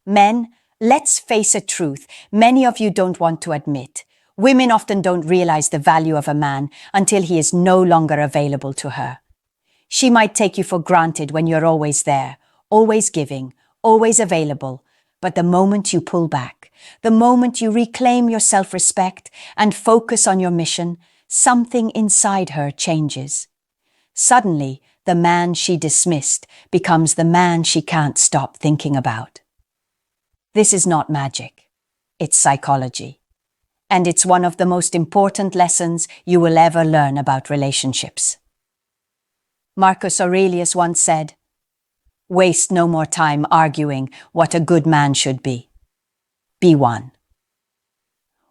Men, let's face a truth many of you don't want to admit. Women often don't realize the value of a man until he is no longer available to her. She might take you for granted when you're always there, always giving, always available. But the moment you pull back, the moment you reclaim your self-respect and focus on your mission, something inside her changes. Suddenly, the man she dismissed becomes the man she can't stop thinking about. This is not magic. It's psychology. And it's one of the most important lessons you will ever learn about relationships. Marcus Aurelius once said, "Waste no more time arguing what a good man should be. Be one."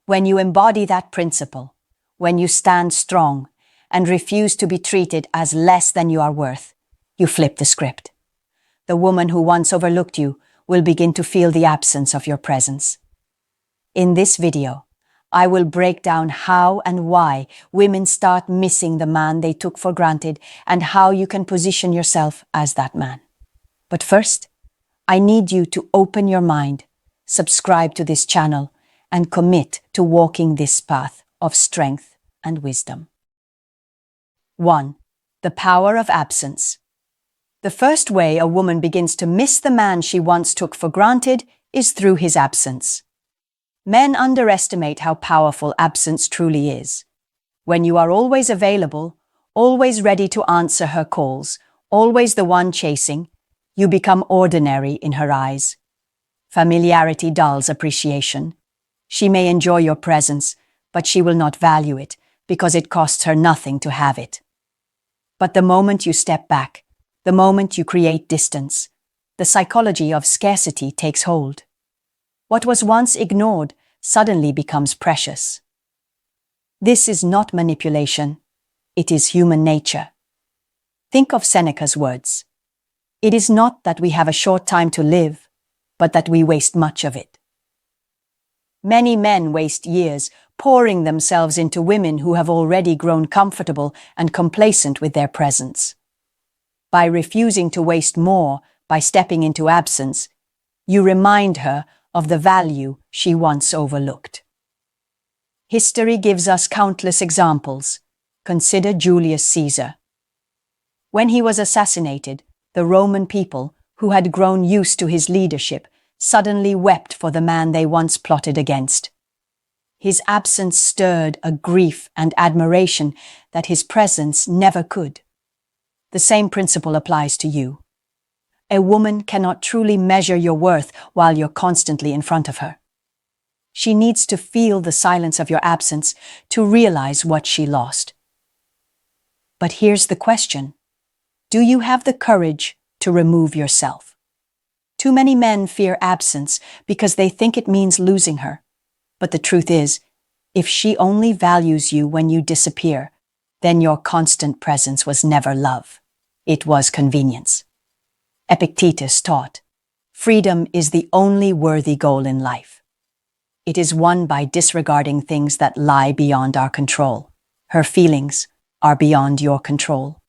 When you embody that principle, when you stand strong and refuse to be treated as less than you are worth, you flip the script. The woman who once overlooked you will begin to feel the absence of your presence. In this video, I will break down how and why women start missing the man they took for granted and how you can position yourself as that man. But first, I need you to open your mind, subscribe to this channel, and commit to walking this path of strength and wisdom. 1. The power of absence. The first way a woman begins to miss the man she once took for granted is through his absence. Men underestimate how powerful absence truly is. When you are always available, always ready to answer her calls, always the one chasing, you become ordinary in her eyes. Familiarity dulls appreciation. She may enjoy your presence, but she will not value it because it costs her nothing to have it. But the moment you step back, the moment you create distance, the psychology of scarcity takes hold. What was once ignored suddenly becomes precious. This is not manipulation. It is human nature. Think of Seneca's words. It is not that we have a short time to live, but that we waste much of it. Many men waste years pouring themselves into women who have already grown comfortable and complacent with their presence. By refusing to waste more, by stepping into absence, you remind her of the value she once overlooked. History gives us countless examples. Consider Julius Caesar. When he was assassinated, the Roman people, who had grown used to his leadership, suddenly wept for the man they once plotted against. His absence stirred a grief and admiration that his presence never could. The same principle applies to you. A woman cannot truly measure your worth while you're constantly in front of her. She needs to feel the silence of your absence to realize what she lost. But here's the question. Do you have the courage to remove yourself? Too many men fear absence because they think it means losing her. But the truth is, if she only values you when you disappear, then your constant presence was never love. It was convenience. Epictetus taught, freedom is the only worthy goal in life. It is won by disregarding things that lie beyond our control. Her feelings are beyond your control.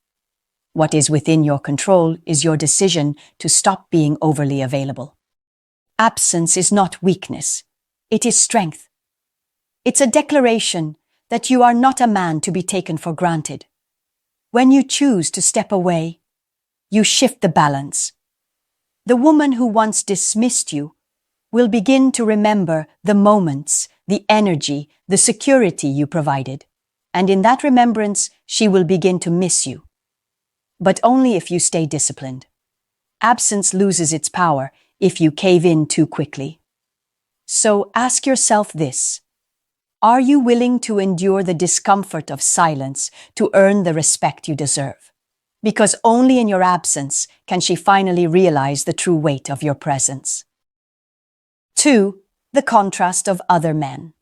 What is within your control is your decision to stop being overly available. Absence is not weakness. It is strength. It's a declaration that you are not a man to be taken for granted. When you choose to step away, you shift the balance. The woman who once dismissed you will begin to remember the moments, the energy, the security you provided. And in that remembrance, she will begin to miss you. But only if you stay disciplined. Absence loses its power if you cave in too quickly. So ask yourself this. Are you willing to endure the discomfort of silence to earn the respect you deserve? Because only in your absence can she finally realize the true weight of your presence. 2. The contrast of other men.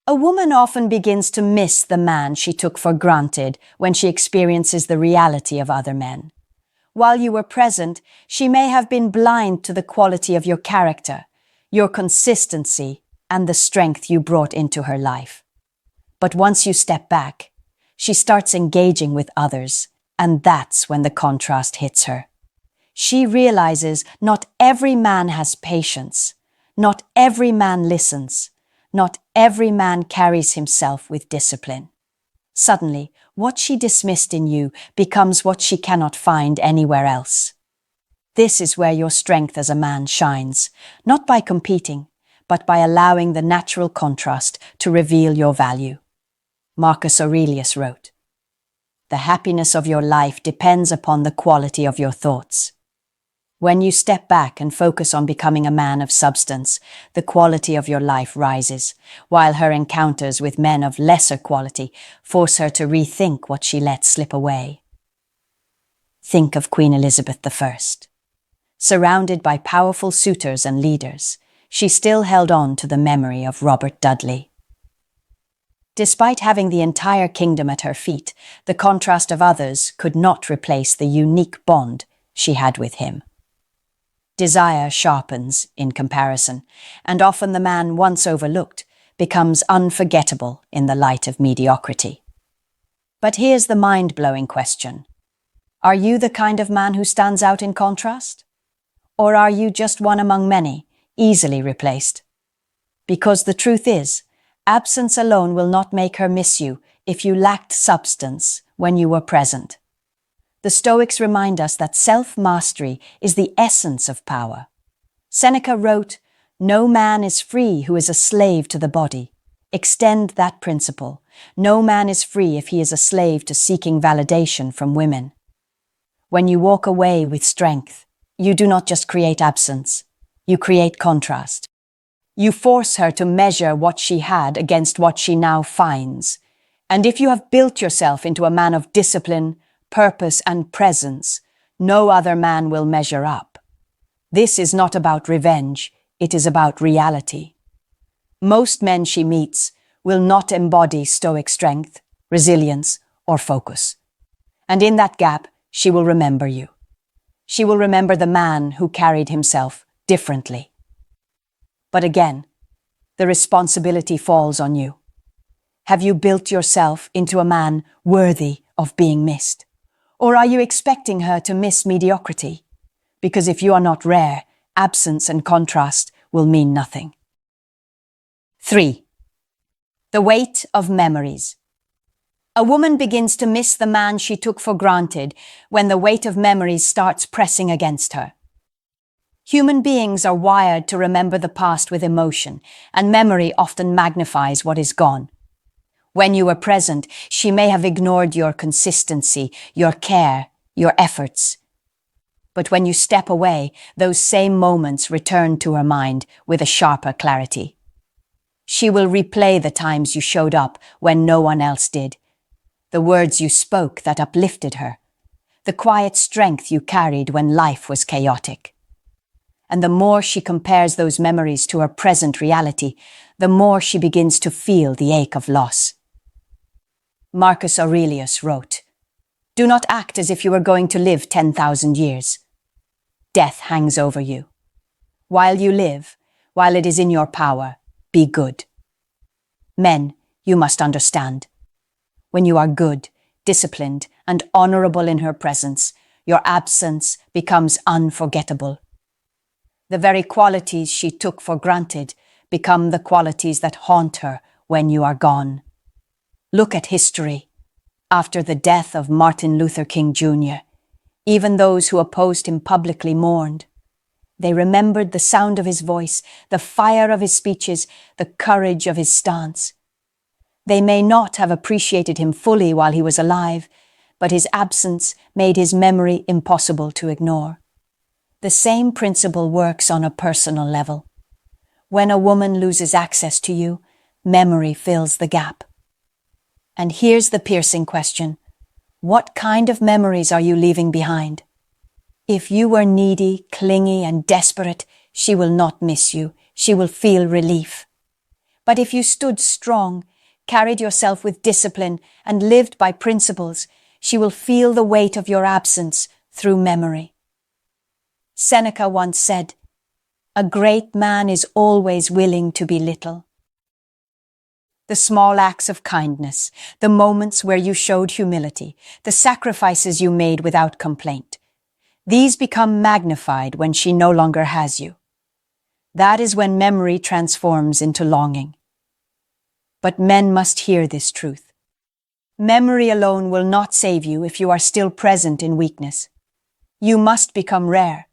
A woman often begins to miss the man she took for granted when she experiences the reality of other men. While you were present, she may have been blind to the quality of your character, your consistency, and the strength you brought into her life. But once you step back, she starts engaging with others, and that's when the contrast hits her. She realizes not every man has patience, not every man listens, not every man carries himself with discipline. Suddenly, what she dismissed in you becomes what she cannot find anywhere else. This is where your strength as a man shines, not by competing, but by allowing the natural contrast to reveal your value. Marcus Aurelius wrote, "The happiness of your life depends upon the quality of your thoughts." When you step back and focus on becoming a man of substance, the quality of your life rises, while her encounters with men of lesser quality force her to rethink what she let slip away. Think of Queen Elizabeth I. Surrounded by powerful suitors and leaders, she still held on to the memory of Robert Dudley. Despite having the entire kingdom at her feet, the contrast of others could not replace the unique bond she had with him. Desire sharpens in comparison, and often the man once overlooked becomes unforgettable in the light of mediocrity. But here's the mind-blowing question. Are you the kind of man who stands out in contrast? Or are you just one among many, easily replaced? Because the truth is, absence alone will not make her miss you if you lacked substance when you were present. The Stoics remind us that self-mastery is the essence of power. Seneca wrote, "No man is free who is a slave to the body. Extend that principle. No man is free if he is a slave to seeking validation from women." When you walk away with strength, you do not just create absence, you create contrast. You force her to measure what she had against what she now finds. And if you have built yourself into a man of discipline, purpose, and presence, no other man will measure up. This is not about revenge, it is about reality. Most men she meets will not embody stoic strength, resilience, or focus. And in that gap, she will remember you. She will remember the man who carried himself differently. But again, the responsibility falls on you. Have you built yourself into a man worthy of being missed? Or are you expecting her to miss mediocrity? Because if you are not rare, absence and contrast will mean nothing. 3. The weight of memories. A woman begins to miss the man she took for granted when the weight of memories starts pressing against her. Human beings are wired to remember the past with emotion, and memory often magnifies what is gone. When you were present, she may have ignored your consistency, your care, your efforts. But when you step away, those same moments return to her mind with a sharper clarity. She will replay the times you showed up when no one else did, the words you spoke that uplifted her, the quiet strength you carried when life was chaotic. And the more she compares those memories to her present reality, the more she begins to feel the ache of loss. Marcus Aurelius wrote, "Do not act as if you were going to live 10,000 years. Death hangs over you. While you live, while it is in your power, be good." Men, you must understand. When you are good, disciplined, and honorable in her presence, your absence becomes unforgettable. The very qualities she took for granted become the qualities that haunt her when you are gone. Look at history. After the death of Martin Luther King Jr., even those who opposed him publicly mourned. They remembered the sound of his voice, the fire of his speeches, the courage of his stance. They may not have appreciated him fully while he was alive, but his absence made his memory impossible to ignore. The same principle works on a personal level. When a woman loses access to you, memory fills the gap. And here's the piercing question. What kind of memories are you leaving behind? If you were needy, clingy, and desperate, she will not miss you. She will feel relief. But if you stood strong, carried yourself with discipline, and lived by principles, she will feel the weight of your absence through memory. Seneca once said, "A great man is always willing to be little." The small acts of kindness, the moments where you showed humility, the sacrifices you made without complaint. These become magnified when she no longer has you. That is when memory transforms into longing. But men must hear this truth. Memory alone will not save you if you are still present in weakness. You must become rare,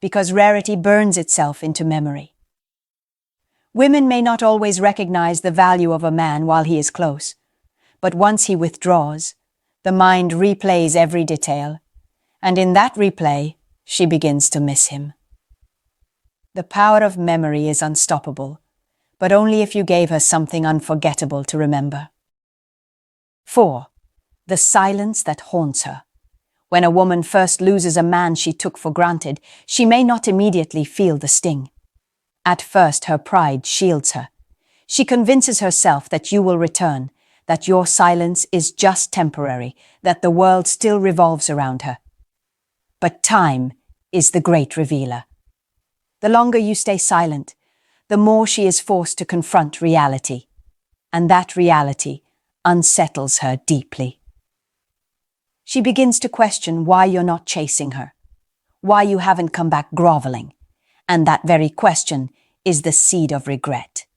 because rarity burns itself into memory. Women may not always recognize the value of a man while he is close, but once he withdraws, the mind replays every detail, and in that replay, she begins to miss him. The power of memory is unstoppable, but only if you gave her something unforgettable to remember. 4. The silence that haunts her. When a woman first loses a man she took for granted, she may not immediately feel the sting. At first, her pride shields her. She convinces herself that you will return, that your silence is just temporary, that the world still revolves around her. But time is the great revealer. The longer you stay silent, the more she is forced to confront reality, and that reality unsettles her deeply. She begins to question why you're not chasing her, why you haven't come back groveling, and that very question is the seed of regret.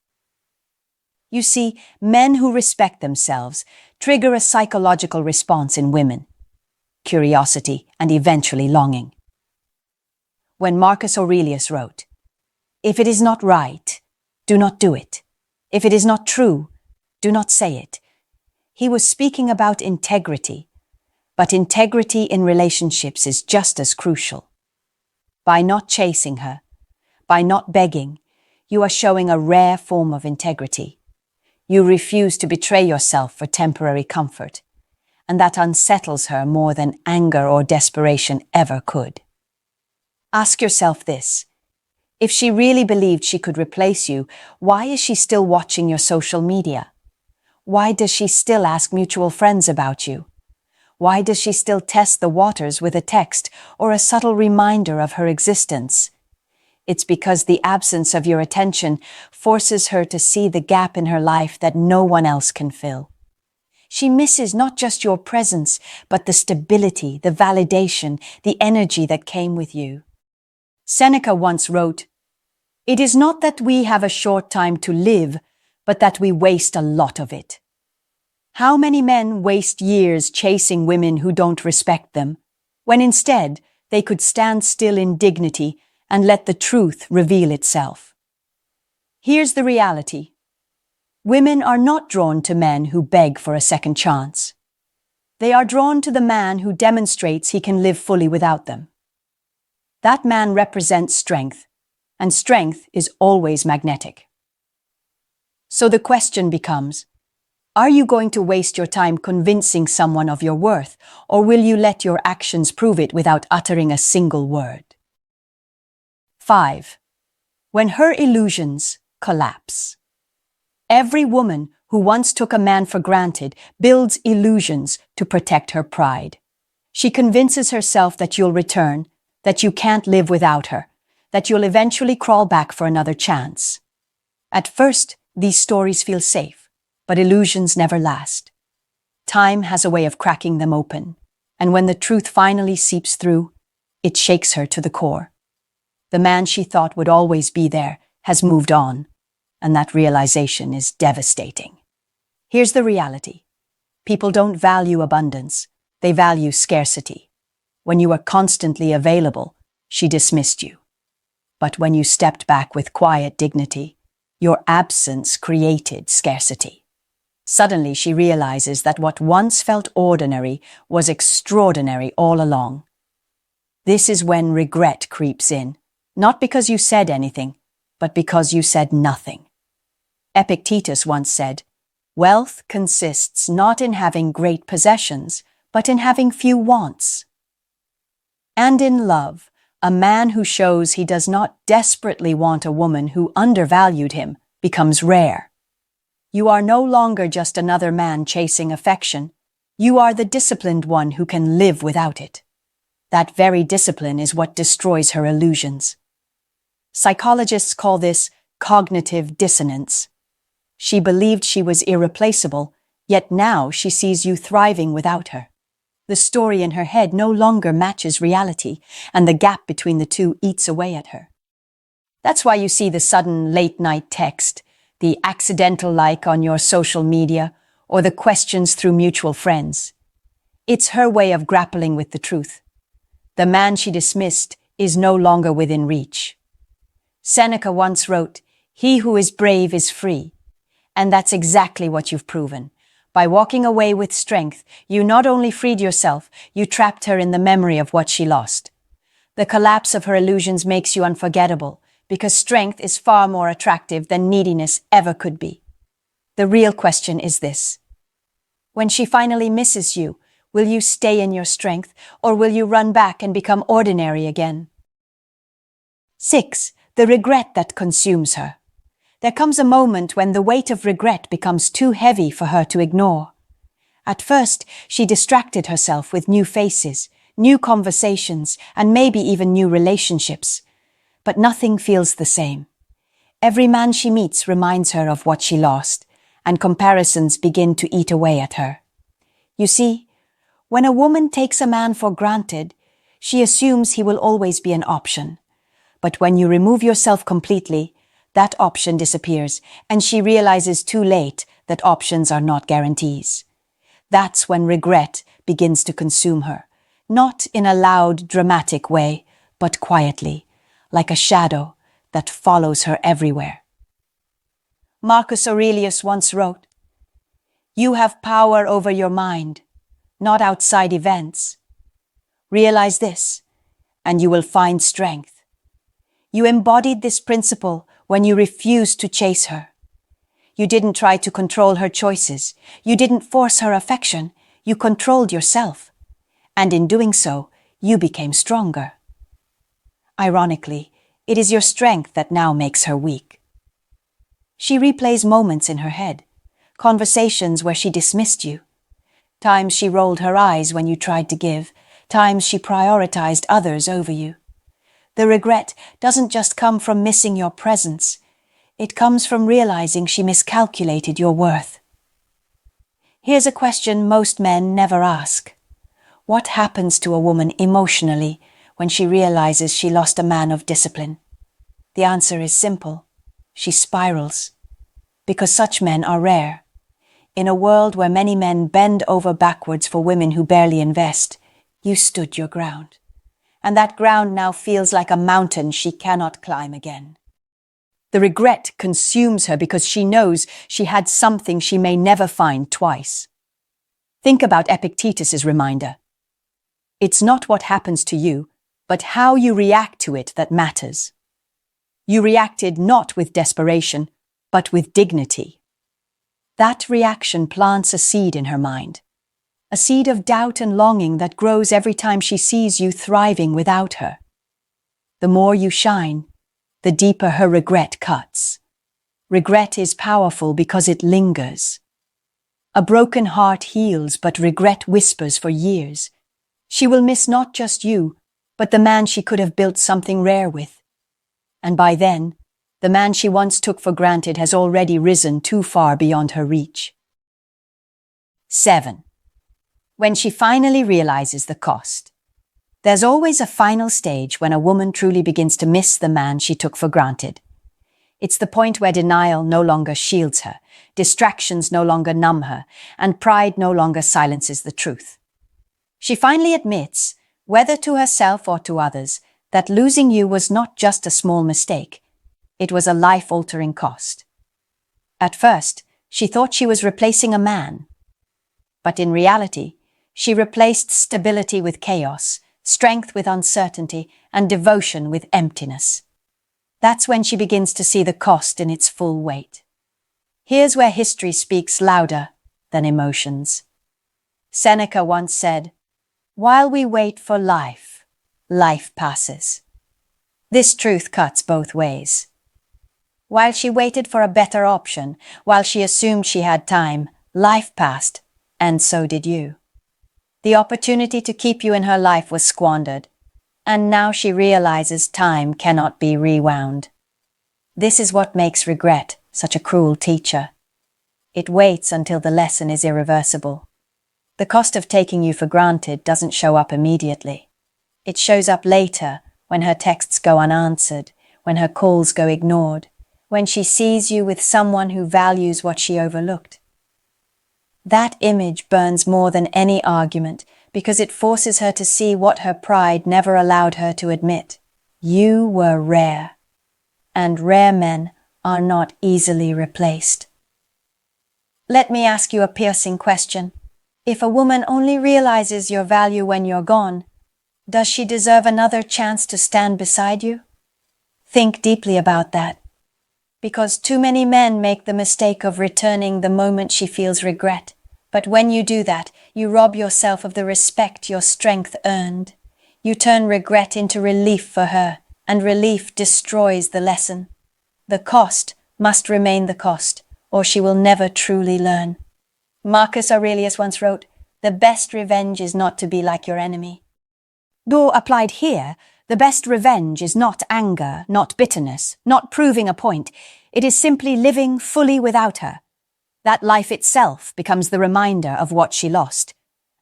You see, men who respect themselves trigger a psychological response in women: curiosity and eventually longing. When Marcus Aurelius wrote, "If it is not right, do not do it. If it is not true, do not say it," he was speaking about integrity, but integrity in relationships is just as crucial. By not chasing her, by not begging, you are showing a rare form of integrity. You refuse to betray yourself for temporary comfort, and that unsettles her more than anger or desperation ever could. Ask yourself this: if she really believed she could replace you, why is she still watching your social media? Why does she still ask mutual friends about you? Why does she still test the waters with a text or a subtle reminder of her existence? It's because the absence of your attention forces her to see the gap in her life that no one else can fill. She misses not just your presence, but the stability, the validation, the energy that came with you. Seneca once wrote, "It is not that we have a short time to live, but that we waste a lot of it." How many men waste years chasing women who don't respect them, when instead they could stand still in dignity and let the truth reveal itself? Here's the reality. Women are not drawn to men who beg for a second chance. They are drawn to the man who demonstrates he can live fully without them. That man represents strength, and strength is always magnetic. So the question becomes, are you going to waste your time convincing someone of your worth, or will you let your actions prove it without uttering a single word? 5. When her illusions collapse. Every woman who once took a man for granted builds illusions to protect her pride. She convinces herself that you'll return, that you can't live without her, that you'll eventually crawl back for another chance. At first, these stories feel safe, but illusions never last. Time has a way of cracking them open, and when the truth finally seeps through, it shakes her to the core. The man she thought would always be there has moved on, and that realization is devastating. Here's the reality. People don't value abundance, they value scarcity. When you were constantly available, she dismissed you. But when you stepped back with quiet dignity, your absence created scarcity. Suddenly she realizes that what once felt ordinary was extraordinary all along. This is when regret creeps in, not because you said anything, but because you said nothing. Epictetus once said, "Wealth consists not in having great possessions, but in having few wants." And in love, a man who shows he does not desperately want a woman who undervalued him becomes rare. You are no longer just another man chasing affection. You are the disciplined one who can live without it. That very discipline is what destroys her illusions. Psychologists call this cognitive dissonance. She believed she was irreplaceable, yet now she sees you thriving without her. The story in her head no longer matches reality, and the gap between the two eats away at her. That's why you see the sudden late-night text, the accidental like on your social media, or the questions through mutual friends. It's her way of grappling with the truth. The man she dismissed is no longer within reach. Seneca once wrote, "He who is brave is free." And that's exactly what you've proven. By walking away with strength, you not only freed yourself, you trapped her in the memory of what she lost. The collapse of her illusions makes you unforgettable, because strength is far more attractive than neediness ever could be. The real question is this: when she finally misses you, will you stay in your strength, or will you run back and become ordinary again? 6. The regret that consumes her. There comes a moment when the weight of regret becomes too heavy for her to ignore. At first, she distracted herself with new faces, new conversations, and maybe even new relationships. But nothing feels the same. Every man she meets reminds her of what she lost, and comparisons begin to eat away at her. You see, when a woman takes a man for granted, she assumes he will always be an option. But when you remove yourself completely, that option disappears, and she realizes too late that options are not guarantees. That's when regret begins to consume her, not in a loud, dramatic way, but quietly, like a shadow that follows her everywhere. Marcus Aurelius once wrote, "You have power over your mind, not outside events. Realize this, and you will find strength." You embodied this principle when you refused to chase her. You didn't try to control her choices. You didn't force her affection. You controlled yourself. And in doing so, you became stronger. Ironically, it is your strength that now makes her weak. She replays moments in her head, conversations where she dismissed you, times she rolled her eyes when you tried to give, times she prioritized others over you. The regret doesn't just come from missing your presence. It comes from realizing she miscalculated your worth. Here's a question most men never ask. What happens to a woman emotionally when she realizes she lost a man of discipline? The answer is simple. She spirals. Because such men are rare. In a world where many men bend over backwards for women who barely invest, you stood your ground. And that ground now feels like a mountain she cannot climb again. The regret consumes her because she knows she had something she may never find twice. Think about Epictetus's reminder. It's not what happens to you, but how you react to it that matters. You reacted not with desperation, but with dignity. That reaction plants a seed in her mind. A seed of doubt and longing that grows every time she sees you thriving without her. The more you shine, the deeper her regret cuts. Regret is powerful because it lingers. A broken heart heals, but regret whispers for years. She will miss not just you, but the man she could have built something rare with. And by then, the man she once took for granted has already risen too far beyond her reach. 7. When she finally realizes the cost. There's always a final stage when a woman truly begins to miss the man she took for granted. It's the point where denial no longer shields her, distractions no longer numb her, and pride no longer silences the truth. She finally admits, whether to herself or to others, that losing you was not just a small mistake. It was a life-altering cost. At first, she thought she was replacing a man. But in reality, she replaced stability with chaos, strength with uncertainty, and devotion with emptiness. That's when she begins to see the cost in its full weight. Here's where history speaks louder than emotions. Seneca once said, "While we wait for life, life passes." This truth cuts both ways. While she waited for a better option, while she assumed she had time, life passed, and so did you. The opportunity to keep you in her life was squandered, and now she realizes time cannot be rewound. This is what makes regret such a cruel teacher. It waits until the lesson is irreversible. The cost of taking you for granted doesn't show up immediately. It shows up later, when her texts go unanswered, when her calls go ignored, when she sees you with someone who values what she overlooked. That image burns more than any argument because it forces her to see what her pride never allowed her to admit. You were rare, and rare men are not easily replaced. Let me ask you a piercing question. If a woman only realizes your value when you're gone, does she deserve another chance to stand beside you? Think deeply about that, because too many men make the mistake of returning the moment she feels regret. But when you do that, you rob yourself of the respect your strength earned. You turn regret into relief for her, and relief destroys the lesson. The cost must remain the cost, or she will never truly learn. Marcus Aurelius once wrote, "The best revenge is not to be like your enemy." Though applied here, the best revenge is not anger, not bitterness, not proving a point. It is simply living fully without her. That life itself becomes the reminder of what she lost.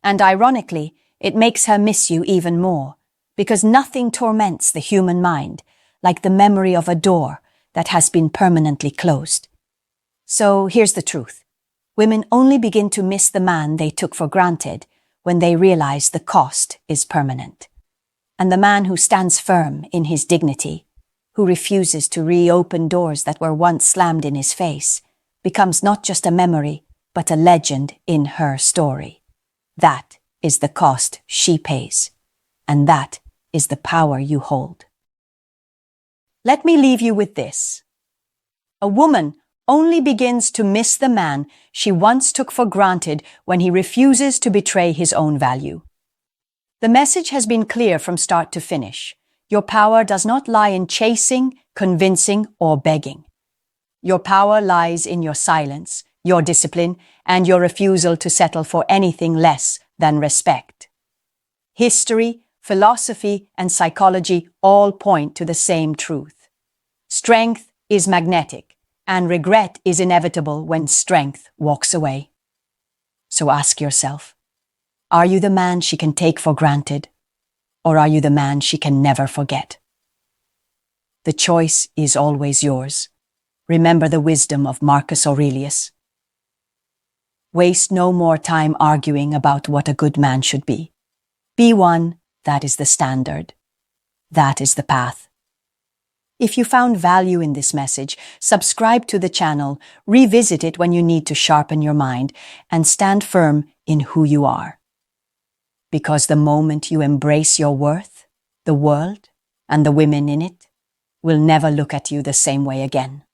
And ironically, it makes her miss you even more, because nothing torments the human mind like the memory of a door that has been permanently closed. So here's the truth. Women only begin to miss the man they took for granted when they realize the cost is permanent. And the man who stands firm in his dignity, who refuses to reopen doors that were once slammed in his face, becomes not just a memory, but a legend in her story. That is the cost she pays, and that is the power you hold. Let me leave you with this. A woman only begins to miss the man she once took for granted when he refuses to betray his own value. The message has been clear from start to finish. Your power does not lie in chasing, convincing, or begging. Your power lies in your silence, your discipline, and your refusal to settle for anything less than respect. History, philosophy, and psychology all point to the same truth. Strength is magnetic, and regret is inevitable when strength walks away. So ask yourself, are you the man she can take for granted, or are you the man she can never forget? The choice is always yours. Remember the wisdom of Marcus Aurelius. Waste no more time arguing about what a good man should be. Be one, that is the standard. That is the path. If you found value in this message, subscribe to the channel, revisit it when you need to sharpen your mind, and stand firm in who you are. Because the moment you embrace your worth, the world, and the women in it will never look at you the same way again.